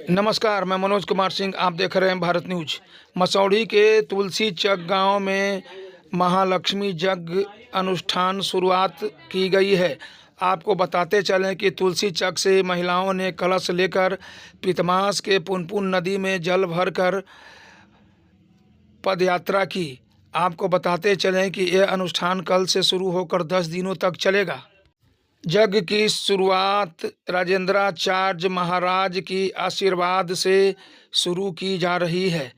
नमस्कार, मैं मनोज कुमार सिंह। आप देख रहे हैं भारत न्यूज। मसौढ़ी के तुलसी चक गांव में महालक्ष्मी यज्ञ अनुष्ठान शुरुआत की गई है। आपको बताते चलें कि तुलसी चक से महिलाओं ने कलश लेकर पितमास के पुनपुन नदी में जल भरकर पदयात्रा की। आपको बताते चलें कि यह अनुष्ठान कल से शुरू होकर 10 दिनों तक चलेगा। यज्ञ की शुरुआत राजेंद्राचार्य महाराज की आशीर्वाद से शुरू की जा रही है।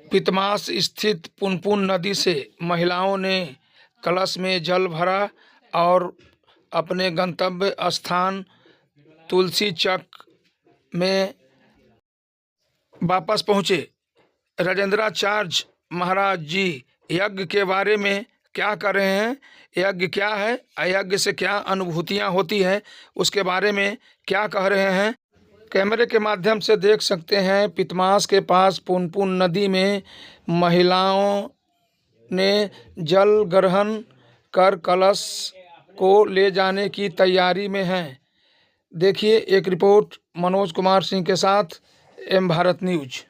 पितमास स्थित पुनपुन नदी से महिलाओं ने कलश में जल भरा और अपने गंतव्य स्थान तुलसी चक में वापस पहुँचे। राजेंद्राचार्य महाराज जी यज्ञ के बारे में क्या कर रहे हैं, यज्ञ क्या है, यज्ञ से क्या अनुभूतियां होती हैं, उसके बारे में क्या कह रहे हैं, कैमरे के माध्यम से देख सकते हैं। पितमास के पास पुनपुन नदी में महिलाओं ने जल ग्रहण कर कलश को ले जाने की तैयारी में हैं। देखिए एक रिपोर्ट मनोज कुमार सिंह के साथ, एम भारत न्यूज।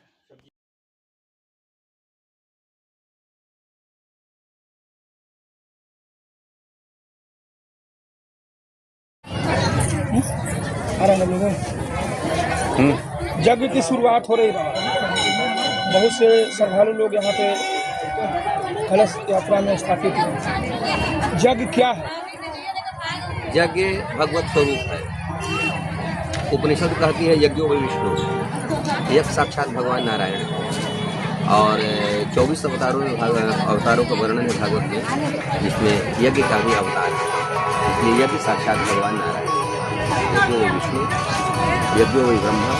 यज्ञ की शुरुआत हो रही है। बहुत से श्रद्धालु लोग यहाँ पे कलश यात्रा में स्थापित हैं। यज्ञ क्या है? यज्ञ भगवत स्वरूप है। उपनिषद कहती है यज्ञो वै विष्णु, यज्ञ साक्षात भगवान नारायण और 24 अवतारों का वर्णन है भागवत में, जिसमें यज्ञ का भी अवतार है। इसलिए यज्ञ साक्षात भगवान नारायण, यज्ञो वै विष्णु, यज्ञो वै ब्रह्मा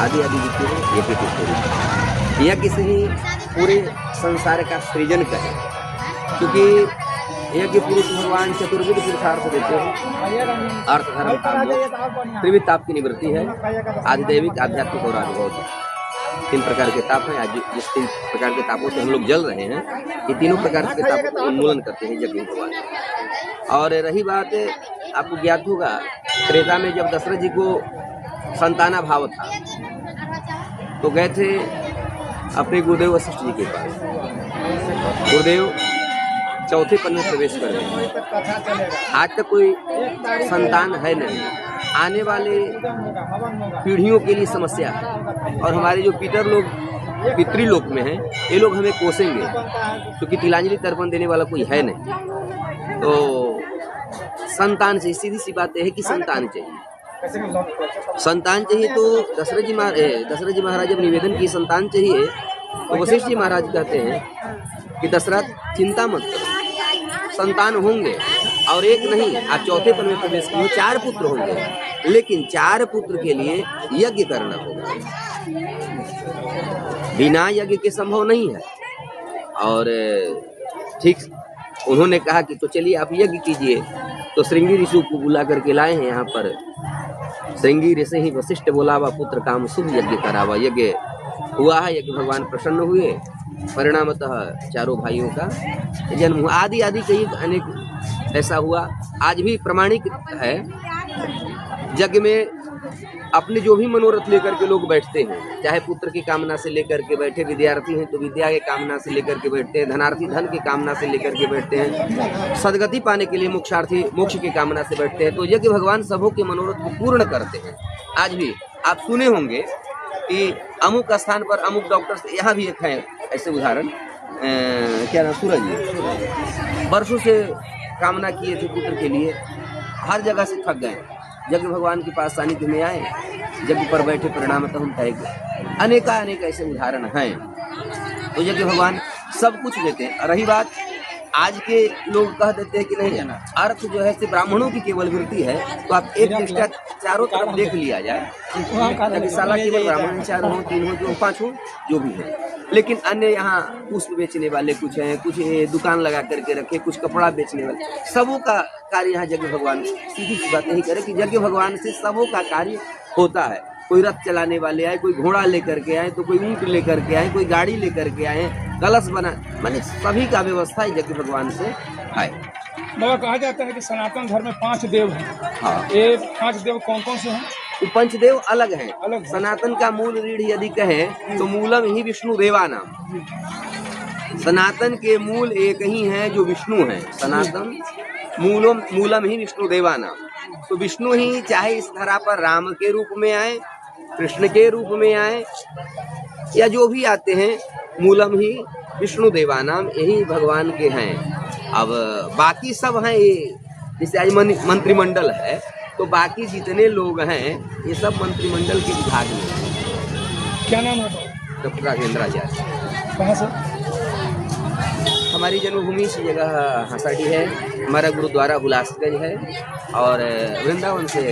आदि आदि जितने हैं यज्ञ के स्वरूप। यज्ञ से ही पूरे संसार का सृजन करें, क्योंकि यज्ञ पुरुष भगवान चतुर्विध पुरुषार्थ देते हैं। अर्थ धर्म काम त्रिविध ताप की निवृत्ति है, आधिदैविक आध्यात्मिक और आधिभौतिक। 3 प्रकार के ताप हैं। आज जिस 3 प्रकार के तापों से हम लोग जल रहे हैं, ये तीनों प्रकार के तापों का उन्मूलन करते हैं यज्ञ भगवान। और रही बात, आपको ज्ञात होगा त्रेता में जब दशरथ जी को संताना भाव था तो गए थे अपने गुरुदेव वशिष्ठ जी के पास। गुरुदेव चौथे पद में प्रवेश कर गए। आज तक कोई संतान है नहीं, आने वाले पीढ़ियों के लिए समस्या है, और हमारे जो पितृलोक में हैं, ये लोग हमें कोसेंगे, क्योंकि तिलांजलि तर्पण देने वाला कोई है नहीं। तो संतान चाहिए, सीधी सी बात है कि संतान चाहिए। संतान चाहिए तो दशरथ जी महाराज जब निवेदन की संतान चाहिए, तो वशिष्ठ जी महाराज कहते हैं कि दशरथ चिंता मत करो, संतान होंगे, और एक नहीं, आप चौथे पद में प्रवेश किए, 4 पुत्र होंगे, लेकिन 4 पुत्र के लिए यज्ञ करना होगा। बिना यज्ञ के संभव नहीं है। और ठीक उन्होंने कहा कि तो चलिए आप यज्ञ कीजिए। तो श्रृंगी ऋषि को बुला करके लाए हैं यहाँ पर। श्रृंगी ऋषि ही वशिष्ठ बोलावा, पुत्र काम शुभ यज्ञ करावा। यज्ञ हुआ है, यज्ञ भगवान प्रसन्न हुए, परिणामतः 4 भाइयों का जन्म हुआ। आदि आदि कई अनेक ऐसा हुआ। आज भी प्रमाणिक है। यज्ञ में अपने जो भी मनोरथ लेकर के लोग बैठते हैं, चाहे पुत्र की कामना से लेकर के बैठे, विद्यार्थी हैं तो विद्या की कामना से लेकर के बैठते हैं, धनार्थी धन की कामना से लेकर के बैठते हैं, सदगति पाने के लिए मोक्षार्थी मोक्ष की कामना से बैठते हैं। तो यज्ञ भगवान सबों के मनोरथ को पूर्ण करते हैं। आज भी आप सुने होंगे कि अमुक स्थान पर अमुक डॉक्टर से, यहाँ भी एक है ऐसे उदाहरण, क्या नाम, सूरज जी वर्षों से कामना किए थे पुत्र के लिए, हर जगह से थक गए, यज्ञ भगवान के पास सानिध्य में आए, यज्ञ पर बैठे, परिणामतः हम तय गए। अनेक ऐसे उदाहरण हैं। तो यज्ञ भगवान सब कुछ देते हैं। रही बात, आज के लोग कह देते हैं कि नहीं जाना, अर्थ जो है सिर्फ ब्राह्मणों की केवल वृत्ति है, तो आप एक दृष्टा चारों तरफ देख लिया जाए, साला केवल ब्राह्मण 4 हो, 3 हो, जो 5 हो, जो भी है। लेकिन अन्य यहाँ पुष्प बेचने वाले कुछ हैं, कुछ दुकान लगा करके रखे, कुछ कपड़ा बेचने वाले, सबों का कार्य यहाँ यज्ञ भगवान सीधी सी बात नहीं करे कि यज्ञ भगवान से सबों का कार्य होता है। कोई रथ चलाने वाले आए, कोई घोड़ा लेकर के आए, तो कोई ऊंट लेकर के आए, कोई गाड़ी लेकर के आए, कलश बना, माने सभी का व्यवस्था यज्ञ भगवान से है। बाबा कहा जाता है कि सनातन धर्म में 5 देव हैं। हाँ। ये 5 देव कौन कौन से हैं? तो पंचदेव अलग हैं। अलग हैं। सनातन का मूल रीढ़ यदि कहें तो मूलम ही विष्णु देवा नाम। सनातन के मूल एक ही हैं जो विष्णु हैं। सनातन मूलम ही विष्णु देवा नाम। तो विष्णु ही चाहे इस धरा पर राम के रूप में आए, कृष्ण के रूप में आए, या जो भी आते हैं, मूलम ही विष्णु देवा नाम, यही भगवान के हैं। अब बाकी सब हैं, ये जैसे आज मंत्रिमंडल है तो बाकी जितने लोग हैं ये सब मंत्रिमंडल के विभाग में हैं। क्या नाम है? डॉक्टर राजेंद्राचार्य। कहाँ से? हमारी जन्मभूमि इसी जगह हंसाडी है, हमारा गुरुद्वारा हुलासगंज है और वृंदावन से